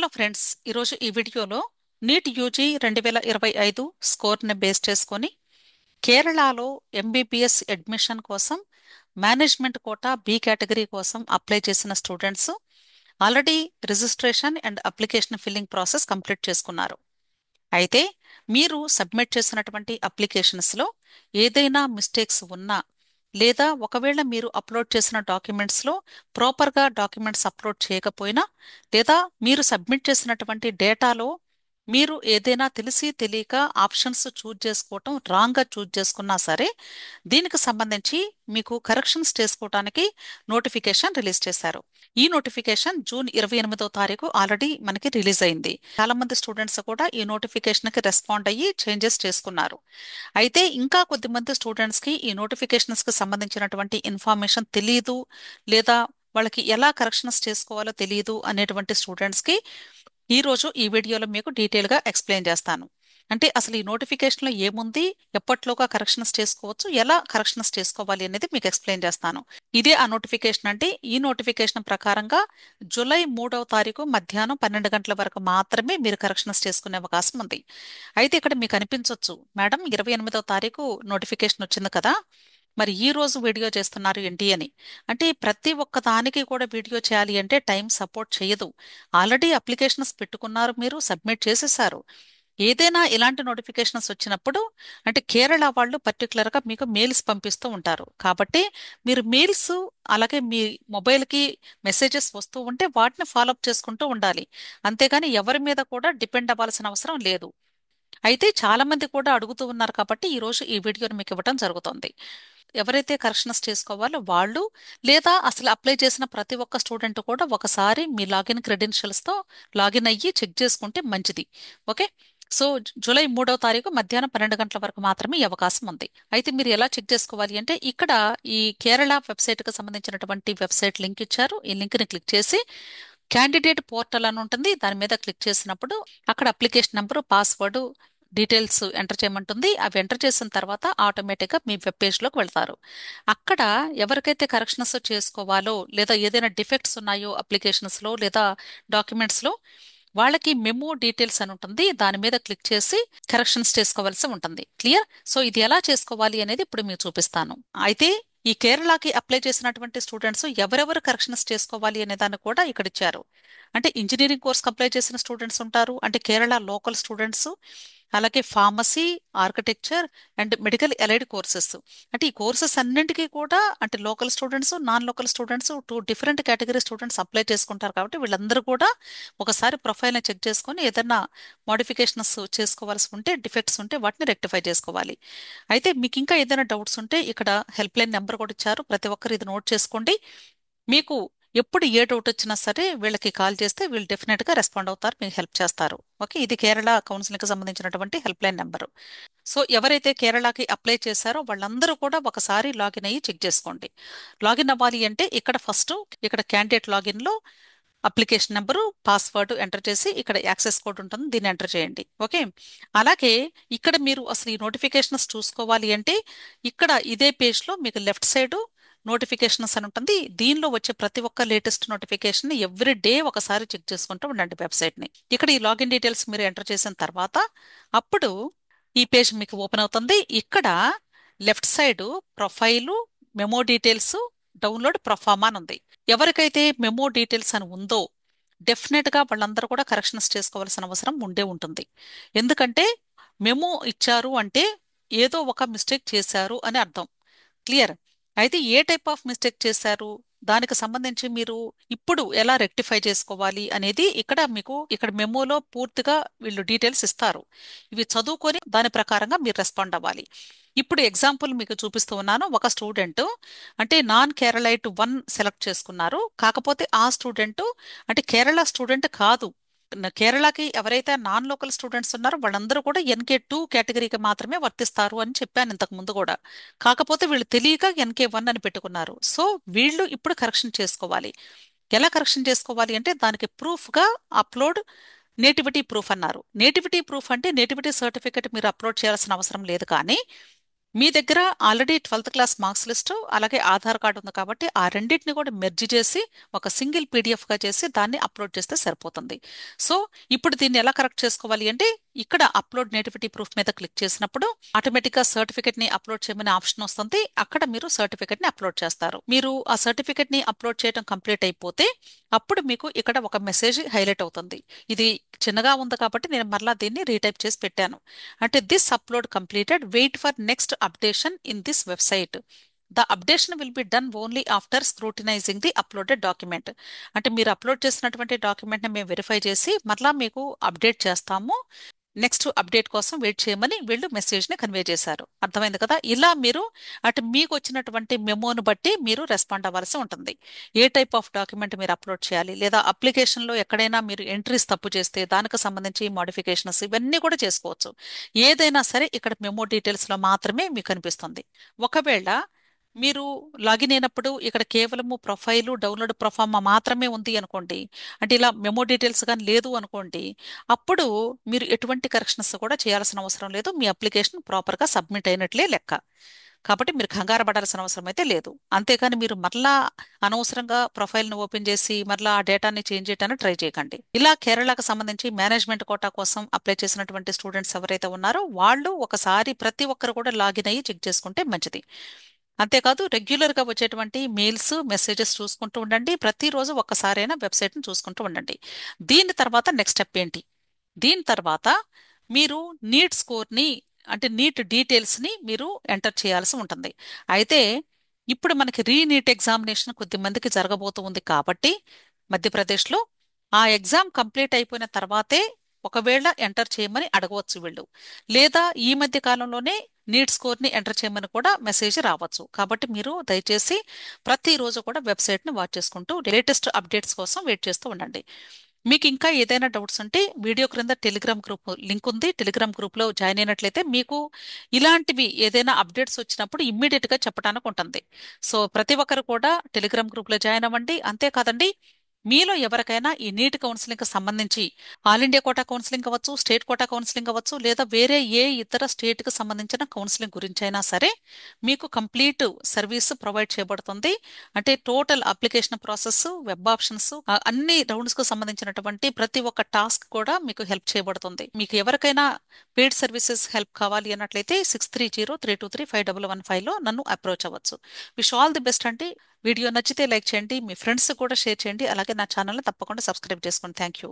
Hello friends, ఈరోజు ఈ వీడియోలో నీట్ యూజీ 2025 స్కోర్ని బేస్ చేసుకొని కేరళలో ఎంబీబీఎస్ అడ్మిషన్ కోసం మేనేజ్మెంట్ కోటా బి కేటగిరీ కోసం అప్లై చేసిన students already registration and application filling process complete చేసుకున్నారు. అయితే మీరు సబ్మిట్ చేసినటువంటి అప్లికేషన్స్లో ఏదైనా మిస్టేక్స్ ఉన్నా లేదా ఒకవేళ మీరు అప్లోడ్ చేసిన డాక్యుమెంట్స్లో ప్రాపర్గా డాక్యుమెంట్స్ అప్లోడ్ చేయకపోయినా లేదా మీరు సబ్మిట్ చేసినటువంటి డేటాలో మీరు ఏదైనా తెలిసి తెలియక ఆప్షన్స్ చూజ్ చేసుకోవటం రాంగ్గా చూజ్ చేసుకున్నా సరే దీనికి సంబంధించి మీకు కరెక్షన్స్ చేసుకోవడానికి నోటిఫికేషన్ రిలీజ్ చేశారు. ఈ నోటిఫికేషన్ జూన్ 28వ తారీఖు ఆల్రెడీ మనకి రిలీజ్ అయింది. చాలా మంది స్టూడెంట్స్ కూడా ఈ నోటిఫికేషన్ కి రెస్పాండ్ అయ్యి చేంజెస్ చేసుకున్నారు. అయితే ఇంకా కొద్దిమంది స్టూడెంట్స్ కి ఈ నోటిఫికేషన్స్ కి సంబంధించినటువంటి ఇన్ఫర్మేషన్ తెలియదు లేదా వాళ్ళకి ఎలా కరెక్షన్స్ చేసుకోవాలో తెలియదు అనేటువంటి స్టూడెంట్స్ కి ఈ రోజు ఈ వీడియోలో మీకు డీటెయిల్ గా ఎక్స్ప్లెయిన్ చేస్తాను. అంటే అసలు ఈ నోటిఫికేషన్ లో ఏముంది, ఎప్పట్లోగా కరెక్షన్స్ చేసుకోవచ్చు, ఎలా కరెక్షన్స్ చేసుకోవాలి అనేది మీకు ఎక్స్ప్లెయిన్ చేస్తాను. ఇదే ఆ నోటిఫికేషన్. అంటే ఈ నోటిఫికేషన్ ప్రకారంగా జూలై 3వ తారీఖు మధ్యాహ్నం 12 గంటల వరకు మాత్రమే మీరు కరెక్షన్స్ చేసుకునే అవకాశం ఉంది. అయితే ఇక్కడ మీకు అనిపించవచ్చు, మేడం 28వ తారీఖు నోటిఫికేషన్ వచ్చింది కదా, మరి ఈ రోజు వీడియో చేస్తున్నారు ఏంటి అని. అంటే ప్రతి ఒక్క దానికి కూడా వీడియో చేయాలి అంటే టైం సపోర్ట్ చేయదు. ఆల్రెడీ అప్లికేషన్స్ పెట్టుకున్నారు, మీరు సబ్మిట్ చేసేసారు. ఏదైనా ఇలాంటి నోటిఫికేషన్స్ వచ్చినప్పుడు అంటే కేరళ వాళ్ళు పర్టికులర్గా మీకు మెయిల్స్ పంపిస్తూ ఉంటారు. కాబట్టి మీరు మెయిల్స్ అలాగే మీ మొబైల్కి మెసేజెస్ వస్తూ ఉంటే వాటిని ఫాలోఅప్ చేసుకుంటూ ఉండాలి. అంతేగాని ఎవరి మీద కూడా డిపెండ్ అవ్వాల్సిన అవసరం లేదు. అయితే చాలా మంది కూడా అడుగుతూ ఉన్నారు కాబట్టి ఈ రోజు ఈ వీడియోని మీకు ఇవ్వడం జరుగుతుంది. ఎవరైతే కరెక్షన్స్ చేసుకోవాలో వాళ్ళు లేదా అసలు అప్లై చేసిన ప్రతి ఒక్క స్టూడెంట్ కూడా ఒకసారి మీ లాగిన్ క్రెడెన్షియల్స్తో లాగిన్ అయ్యి చెక్ చేసుకుంటే మంచిది. ఓకే. సో జూలై 3వ తారీఖు మధ్యాహ్నం 12 గంటల వరకు మాత్రమే ఈ అవకాశం ఉంది. అయితే మీరు ఎలా చెక్ చేసుకోవాలి అంటే ఇక్కడ ఈ కేరళ వెబ్సైట్కి సంబంధించినటువంటి వెబ్సైట్ లింక్ ఇచ్చారు. ఈ లింక్ని క్లిక్ చేసి క్యాండిడేట్ పోర్టల్ అని ఉంటుంది, దాని మీద క్లిక్ చేసినప్పుడు అక్కడ application number, password, details enter చేయమంటుంది. అవి ఎంటర్ చేసిన తర్వాత ఆటోమేటిక్గా మీ వెబ్ పేజ్లోకి వెళ్తారు. అక్కడ ఎవరికైతే కరెక్షన్స్ చేసుకోవాలో లేదా ఏదైనా డిఫెక్ట్స్ ఉన్నాయో అప్లికేషన్స్లో లేదా డాక్యుమెంట్స్లో వాళ్ళకి మెమో డీటెయిల్స్ అని ఉంటుంది, దాని మీద క్లిక్ చేసి కరెక్షన్స్ చేసుకోవాల్సి ఉంటుంది. క్లియర్? సో ఇది ఎలా చేసుకోవాలి అనేది ఇప్పుడు మీకు చూపిస్తాను. అయితే ఈ కేరళకి అప్లై చేసినటువంటి స్టూడెంట్స్ ఎవరెవరు కరెక్షన్స్ చేసుకోవాలి అనే దాన్ని కూడా ఇక్కడ ఇచ్చారు. అంటే ఇంజనీరింగ్ కోర్స్కి అప్లై చేసిన స్టూడెంట్స్ ఉంటారు, అంటే కేరళ లోకల్ స్టూడెంట్స్, అలాగే pharmacy, architecture and medical allied courses. అంటే ఈ కోర్సెస్ అన్నింటికీ కూడా అంటే local students, non local students, two different category students apply చేసుకుంటారు. కాబట్టి వీళ్ళందరూ కూడా ఒకసారి ప్రొఫైల్ని చెక్ చేసుకొని ఏదైనా మోడిఫికేషన్స్ చేసుకోవాల్సి ఉంటే, డిఫెక్ట్స్ ఉంటే వాటిని రెక్టిఫై చేసుకోవాలి. అయితే మీకు ఇంకా ఏదైనా డౌట్స్ ఉంటే ఇక్కడ హెల్ప్ లైన్ నెంబర్ కూడా ఇచ్చారు, ప్రతి ఒక్కరు ఇది నోట్ చేసుకోండి. మీకు ఎప్పుడు ఏ డౌట్ వచ్చినా సరే వీళ్ళకి కాల్ చేస్తే వీళ్ళు డెఫినెట్గా రెస్పాండ్ అవుతారు, మీకు హెల్ప్ చేస్తారు. ఓకే, ఇది కేరళ కౌన్సిలింగ్కి సంబంధించినటువంటి హెల్ప్ లైన్ నెంబరు. సో ఎవరైతే కేరళకి అప్లై చేశారో వాళ్ళందరూ కూడా ఒకసారి లాగిన్ అయ్యి చెక్ చేసుకోండి. లాగిన్ అవ్వాలి అంటే ఇక్కడ ఫస్ట్ ఇక్కడ క్యాండిడేట్ లాగిన్లో అప్లికేషన్ నెంబరు, పాస్వర్డ్ ఎంటర్ చేసి ఇక్కడ యాక్సెస్ కోడ్ ఉంటుంది, దీన్ని ఎంటర్ చేయండి. ఓకే. అలాగే ఇక్కడ మీరు అసలు ఈ నోటిఫికేషన్స్ చూసుకోవాలి అంటే ఇక్కడ ఇదే పేజ్లో మీకు లెఫ్ట్ సైడ్ నోటిఫికేషన్స్ అని ఉంటుంది. దీనిలో వచ్చే ప్రతి ఒక్క లేటెస్ట్ నోటిఫికేషన్ ఎవ్రీ డే ఒకసారి చెక్ చేసుకుంటూ ఉండండి వెబ్సైట్ని. ఇక్కడ ఈ లాగిన్ డీటెయిల్స్ మీరు ఎంటర్ చేసిన తర్వాత అప్పుడు ఈ పేజ్ మీకు ఓపెన్ అవుతుంది. ఇక్కడ left side profile, memo details, download proforma అని ఉంది. ఎవరికైతే మెమో డీటెయిల్స్ అని ఉందో డెఫినెట్గా వాళ్ళందరూ కూడా కరెక్షన్స్ చేసుకోవాల్సిన అవసరం ఉండే ఉంటుంది. ఎందుకంటే మెమో ఇచ్చారు అంటే ఏదో ఒక మిస్టేక్ చేశారు అని అర్థం. క్లియర్? అయితే ఏ టైప్ ఆఫ్ మిస్టేక్ చేశారు, దానికి సంబంధించి మీరు ఇప్పుడు ఎలా రెక్టిఫై చేసుకోవాలి అనేది ఇక్కడ మీకు ఇక్కడ మెమోలో పూర్తిగా వీళ్ళు డీటెయిల్స్ ఇస్తారు. ఇవి చదువుకొని దాని ప్రకారంగా మీరు రెస్పాండ్ అవ్వాలి. ఇప్పుడు ఎగ్జాంపుల్ మీకు చూపిస్తూ ఉన్నాను. ఒక స్టూడెంట్ అంటే నాన్ కేరళైట్ 1 సెలెక్ట్ చేసుకున్నారు, కాకపోతే ఆ స్టూడెంట్ అంటే కేరళ స్టూడెంట్ కాదు. కేరళకి ఎవరైతే నాన్ లోకల్ స్టూడెంట్స్ ఉన్నారో వాళ్ళందరూ కూడా NK2 కేటగిరీకి మాత్రమే వర్తిస్తారు అని చెప్పాను ఇంతకు ముందు కూడా. కాకపోతే వీళ్ళు తెలియక NK1 అని పెట్టుకున్నారు. సో వీళ్ళు ఇప్పుడు కరెక్షన్ చేసుకోవాలి. ఎలా కరెక్షన్ చేసుకోవాలి అంటే దానికి ప్రూఫ్గా అప్లోడ్ నేటివిటీ ప్రూఫ్ అన్నారు. నేటివిటీ ప్రూఫ్ అంటే నేటివిటీ సర్టిఫికేట్ మీరు అప్లోడ్ చేయాల్సిన అవసరం లేదు, కానీ మీ దగ్గర already 12th class marks list అలాగే ఆధార్ కార్డు ఉంది కాబట్టి ఆ రెండింటిని కూడా మెర్జ్ చేసి ఒక సింగిల్ పీడిఎఫ్గా చేసి దాన్ని అప్లోడ్ చేస్తే సరిపోతుంది. సో ఇప్పుడు దీన్ని ఎలా కరెక్ట్ చేసుకోవాలి అంటే ఇక్కడ అప్లోడ్ నేటివిటీ ప్రూఫ్ మీద క్లిక్ చేసినప్పుడు ఆటోమేటిక్గా సర్టిఫికెట్ని అప్లోడ్ చేయమనే ఆప్షన్ వస్తుంది. అక్కడ మీరు సర్టిఫికెట్ని అప్లోడ్ చేస్తారు. మీరు ఆ సర్టిఫికెట్ని అప్లోడ్ చేయడం కంప్లీట్ అయిపోతే అప్పుడు మీకు ఇక్కడ ఒక మెసేజ్ హైలైట్ అవుతుంది. ఇది చిన్నగా ఉంది కాబట్టి నేను మరలా దీన్ని రీటైప్ చేసి పెట్టాను. అంటే this upload completed, wait for next updation in this website. The updation will be done only after scrutinizing the uploaded document. అంటే మీరు అప్లోడ్ చేసినటువంటి డాక్యుమెంట్ని మేము వెరిఫై చేసి మరలా మీకు అప్డేట్ చేస్తాము. నెక్స్ట్ అప్డేట్ కోసం వెయిట్ చేయమని వీళ్ళు మెసేజ్ని కన్వే చేశారు. అర్థమైంది కదా? ఇలా మీరు అటు మీకు వచ్చినటువంటి మెమోను బట్టి మీరు రెస్పాండ్ అవ్వాల్సి ఉంటుంది. ఏ టైప్ ఆఫ్ డాక్యుమెంట్ మీరు అప్లోడ్ చేయాలి, లేదా అప్లికేషన్లో ఎక్కడైనా మీరు ఎంట్రీస్ తప్పు చేస్తే దానికి సంబంధించి మోడిఫికేషన్స్ ఇవన్నీ కూడా చేసుకోవచ్చు. ఏదైనా సరే ఇక్కడ మెమో డీటెయిల్స్లో మాత్రమే మీకు కనిపిస్తుంది. ఒకవేళ మీరు లాగిన్ అయినప్పుడు ఇక్కడ కేవలము ప్రొఫైలు డౌన్లోడ్ ప్రొఫార్మా మాత్రమే ఉంది అనుకోండి, అంటే ఇలా మెమో డీటెయిల్స్ కానీ లేదు అనుకోండి, అప్పుడు మీరు ఎటువంటి కరెక్షన్స్ కూడా చేయాల్సిన అవసరం లేదు. మీ అప్లికేషన్ ప్రాపర్గా సబ్మిట్ అయినట్లే లెక్క. కాబట్టి మీరు కంగారు పడాల్సిన అవసరం అయితే లేదు. అంతేకాని మీరు మరలా అనవసరంగా ప్రొఫైల్ని ఓపెన్ చేసి మరలా ఆ డేటాని చేంజ్ చేయడానికి ట్రై చేయకండి. ఇలా కేరళకు సంబంధించి మేనేజ్మెంట్ కోటా కోసం అప్లై చేసినటువంటి స్టూడెంట్స్ ఎవరైతే ఉన్నారో వాళ్ళు ఒకసారి ప్రతి ఒక్కరు కూడా లాగిన్ అయ్యి చెక్ చేసుకుంటే మంచిది. అంతేకాదు రెగ్యులర్గా వచ్చేటువంటి మెయిల్స్ మెసేజెస్ చూసుకుంటూ ఉండండి. ప్రతిరోజు ఒక్కసారైనా వెబ్సైట్ని చూసుకుంటూ ఉండండి. దీని తర్వాత నెక్స్ట్ స్టెప్ ఏంటి? దీని తర్వాత మీరు నీట్ స్కోర్ని, అంటే నీట్ డీటెయిల్స్ని మీరు ఎంటర్ చేయాల్సి ఉంటుంది. అయితే ఇప్పుడు మనకి రీనీట్ ఎగ్జామినేషన్ కొద్ది మందికి జరగబోతూ ఉంది కాబట్టి మధ్యప్రదేశ్లో ఆ ఎగ్జామ్ కంప్లీట్ అయిపోయిన తర్వాతే ఒకవేళ ఎంటర్ చేయమని అడగవచ్చు వీళ్ళు, లేదా ఈ మధ్య కాలంలోనే నీట్ స్కోర్ని ఎంటర్ చేయమని కూడా మెసేజ్ రావచ్చు. కాబట్టి మీరు దయచేసి ప్రతిరోజు కూడా వెబ్సైట్ని వాచ్ చేసుకుంటూ లేటెస్ట్ అప్డేట్స్ కోసం వెయిట్ చేస్తూ ఉండండి. మీకు ఇంకా ఏదైనా డౌట్స్ ఉంటే వీడియో క్రింద టెలిగ్రామ్ గ్రూప్ లింక్ ఉంది. టెలిగ్రామ్ గ్రూప్లో జాయిన్ అయినట్లయితే మీకు ఇలాంటివి ఏదైనా అప్డేట్స్ వచ్చినప్పుడు ఇమ్మీడియట్గా చెప్పడానికి ఉంటుంది. సో ప్రతి ఒక్కరు కూడా టెలిగ్రామ్ గ్రూప్లో జాయిన్ అవ్వండి. అంతేకాదండి, మీలో ఎవరికైనా ఈ నీట్ కౌన్సిలింగ్ సంబంధించి ఆల్ ఇండియా కోటా కౌన్సిలింగ్ అవ్వచ్చు, స్టేట్ కోటా కౌన్సిలింగ్ అవ్వచ్చు, లేదా వేరే ఏ ఇతర స్టేట్కి సంబంధించిన కౌన్సిలింగ్ గురించి అయినా సరే మీకు కంప్లీట్ సర్వీస్ ప్రొవైడ్ చేయబడుతుంది. అంటే total application process, web options, అన్ని రౌండ్స్కు సంబంధించినటువంటి ప్రతి ఒక్క టాస్క్ కూడా మీకు హెల్ప్ చేయబడుతుంది. మీకు ఎవరికైనా పెయిడ్ సర్వీసెస్ హెల్ప్ కావాలి అన్నట్లయితే 6303235115లో నన్ను అప్రోచ్ అవ్వచ్చు. విష్ ఆల్ ది బెస్ట్ అండి. వీడియో నచ్చితే లైక్ చేయండి, మీ ఫ్రెండ్స్ కూడా షేర్ చేయండి, అలాగే నా ఛానల్ని తప్పకుండా సబ్స్క్రైబ్ చేసుకోండి. Thank you.